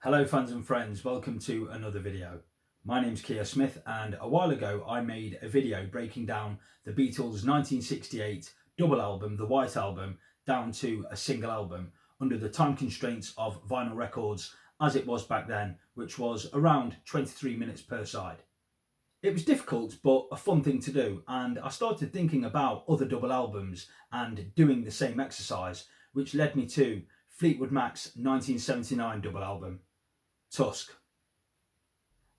Hello fans and friends, welcome to another video. My name's Keir Smith and a while ago I made a video breaking down the Beatles' 1968 double album, the White Album, down to a single album under the time constraints of vinyl records as it was back then, which was around 23 minutes per side. It was difficult but a fun thing to do, and I started thinking about other double albums and doing the same exercise, which led me to Fleetwood Mac's 1979 double album, Tusk.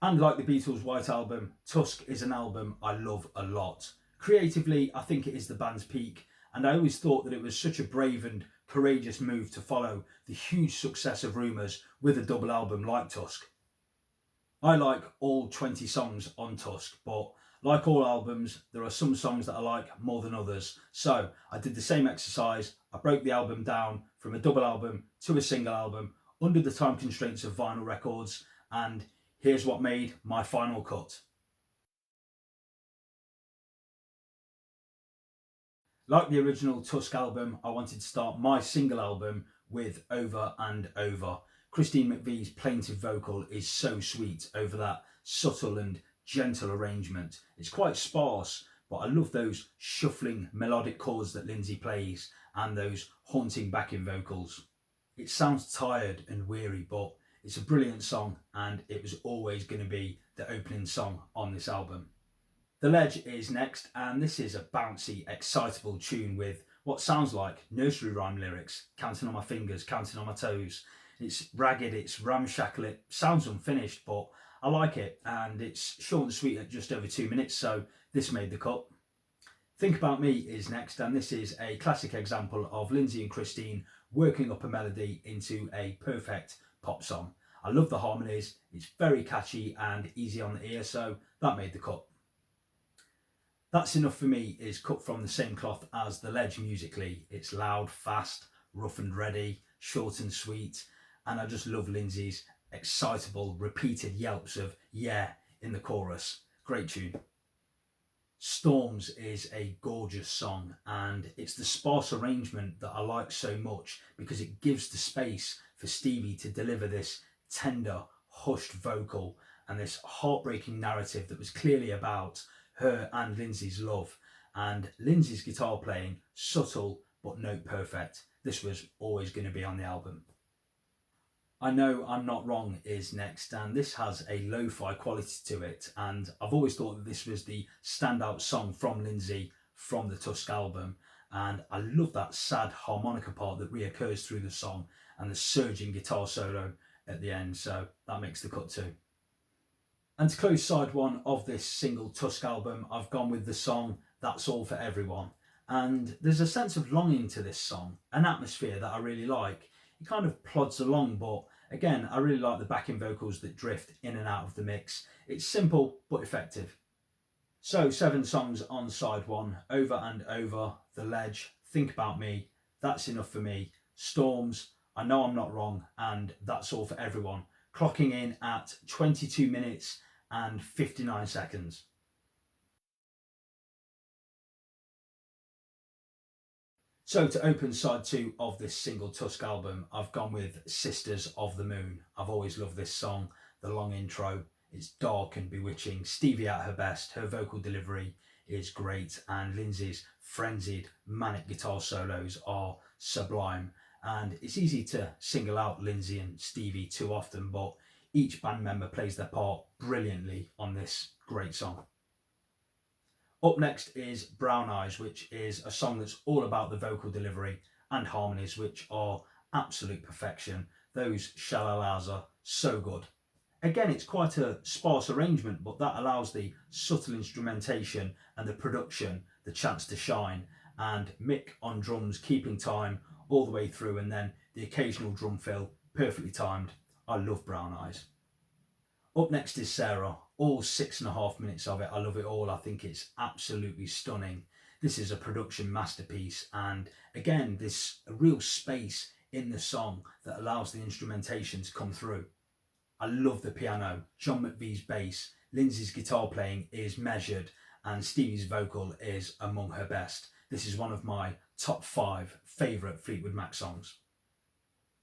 And like the Beatles' White Album, Tusk is an album I love a lot. Creatively, I think it is the band's peak, and I always thought that it was such a brave and courageous move to follow the huge success of Rumours with a double album like Tusk. I like all 20 songs on Tusk, but like all albums, there are some songs that I like more than others. So I did the same exercise. I broke the album down from a double album to a single album under the time constraints of vinyl records, and here's what made my final cut. Like the original Tusk album, I wanted to start my single album with Over and Over. Christine McVie's plaintive vocal is so sweet over that subtle and gentle arrangement. It's quite sparse, but I love those shuffling melodic chords that Lindsay plays and those haunting backing vocals. It sounds tired and weary, but it's a brilliant song and it was always going to be the opening song on this album. The Ledge is next, and this is a bouncy, excitable tune with what sounds like nursery rhyme lyrics, counting on my fingers, counting on my toes. It's ragged, it's ramshackle, it sounds unfinished, but I like it, and it's short and sweet at just over 2 minutes, so this made the cut. Think About Me is next, and this is a classic example of Lindsay and Christine working up a melody into a perfect pop song. I love the harmonies, it's very catchy and easy on the ear, so that made the cut. That's Enough For Me is cut from the same cloth as The Ledge musically. It's loud, fast, rough and ready, short and sweet, and I just love Lindsay's excitable, repeated yelps of yeah in the chorus. Great tune. Storms is a gorgeous song, and it's the sparse arrangement that I like so much because it gives the space for Stevie to deliver this tender, hushed vocal and this heartbreaking narrative that was clearly about her and Lindsay's love, and Lindsay's guitar playing subtle but note perfect. This was always going to be on the album. I Know I'm Not Wrong is next, and this has a lo-fi quality to it, and I've always thought that this was the standout song from Lindsay from the Tusk album, and I love that sad harmonica part that reoccurs through the song and the surging guitar solo at the end, so that makes the cut too. And to close side one of this single Tusk album, I've gone with the song That's All For Everyone. And there's a sense of longing to this song, an atmosphere that I really like. It kind of plods along, but again, I really like the backing vocals that drift in and out of the mix. It's simple but effective. So 7 songs on side one: Over and Over, The Ledge, Think About Me, That's Enough For Me, Storms, I Know I'm Not Wrong, and That's All For Everyone, clocking in at 22 minutes and 59 seconds. So to open side 2 of this single Tusk album, I've gone with Sisters of the Moon. I've always loved this song, the long intro. It's dark and bewitching. Stevie at her best, her vocal delivery is great, and Lindsay's frenzied, manic guitar solos are sublime. And it's easy to single out Lindsay and Stevie too often, but each band member plays their part brilliantly on this great song. Up next is Brown Eyes, which is a song that's all about the vocal delivery and harmonies, which are absolute perfection. Those shalalas are so good. Again, it's quite a sparse arrangement, but that allows the subtle instrumentation and the production the chance to shine. And Mick on drums keeping time all the way through, and then the occasional drum fill, perfectly timed. I love Brown Eyes. Up next is Sarah, all 6.5 minutes of it. I love it all. I think it's absolutely stunning. This is a production masterpiece, and again, this a real space in the song that allows the instrumentation to come through. I love the piano, John McVie's bass, Lindsay's guitar playing is measured, and Stevie's vocal is among her best. This is one of my top 5 favourite Fleetwood Mac songs.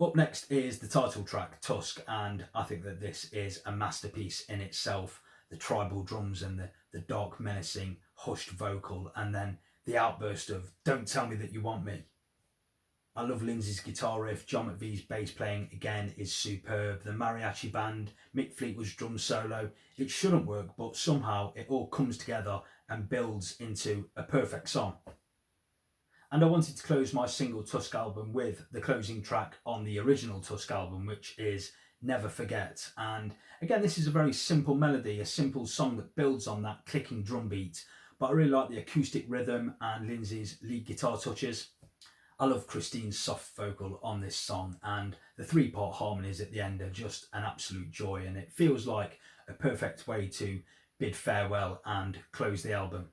Up next is the title track, Tusk, and I think that this is a masterpiece in itself. The tribal drums and the dark, menacing, hushed vocal, and then the outburst of "Don't tell me that you want me." I love Lindsay's guitar riff. John McVie's bass playing again is superb. The mariachi band, Mick Fleetwood's drum solo. It shouldn't work, but somehow it all comes together and builds into a perfect song. And I wanted to close my single Tusk album with the closing track on the original Tusk album, which is Never Forget. And again, this is a very simple melody, a simple song that builds on that clicking drum beat. But I really like the acoustic rhythm and Lindsay's lead guitar touches. I love Christine's soft vocal on this song, and the 3-part harmonies at the end are just an absolute joy, and it feels like a perfect way to bid farewell and close the album.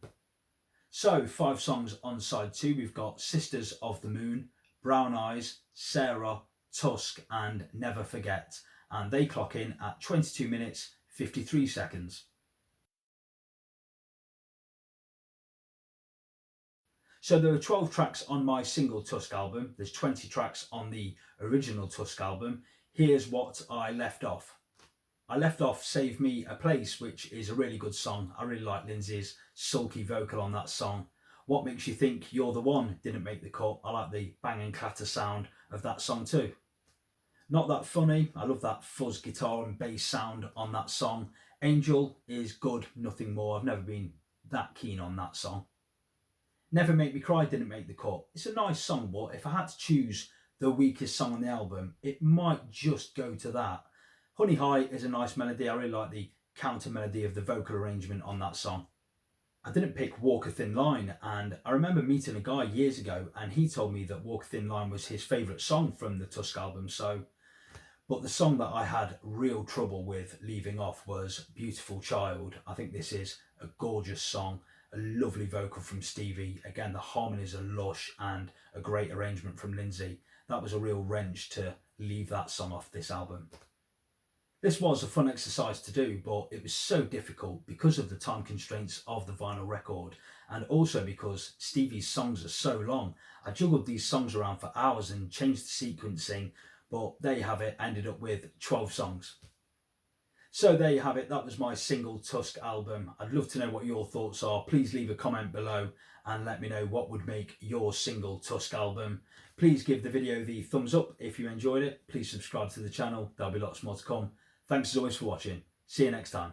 So 5 songs on side 2, we've got Sisters of the Moon, Brown Eyes, Sarah, Tusk and Never Forget, and they clock in at 22 minutes 53 seconds. So there are 12 tracks on my single Tusk album. There's 20 tracks on the original Tusk album. Here's what I left off. I left off Save Me a Place, which is a really good song. I really like Lindsay's sulky vocal on that song. What Makes You Think You're the One didn't make the cut. I like the bang and clatter sound of that song too. Not That Funny. I love that fuzz guitar and bass sound on that song. Angel is good, nothing more. I've never been that keen on that song. Never Make Me Cry didn't make the cut. It's a nice song, but if I had to choose the weakest song on the album, it might just go to that. Honey High is a nice melody. I really like the counter melody of the vocal arrangement on that song. I didn't pick Walk a Thin Line, and I remember meeting a guy years ago and he told me that Walk a Thin Line was his favourite song from the Tusk album. But the song that I had real trouble with leaving off was Beautiful Child. I think this is a gorgeous song, a lovely vocal from Stevie. Again, the harmonies are lush and a great arrangement from Lindsay. That was a real wrench to leave that song off this album. This was a fun exercise to do, but it was so difficult because of the time constraints of the vinyl record, and also because Stevie's songs are so long. I juggled these songs around for hours and changed the sequencing, but there you have it. I ended up with 12 songs. So there you have it. That was my single Tusk album. I'd love to know what your thoughts are. Please leave a comment below and let me know what would make your single Tusk album. Please give the video the thumbs up if you enjoyed it. Please subscribe to the channel. There'll be lots more to come. Thanks as always for watching. See you next time.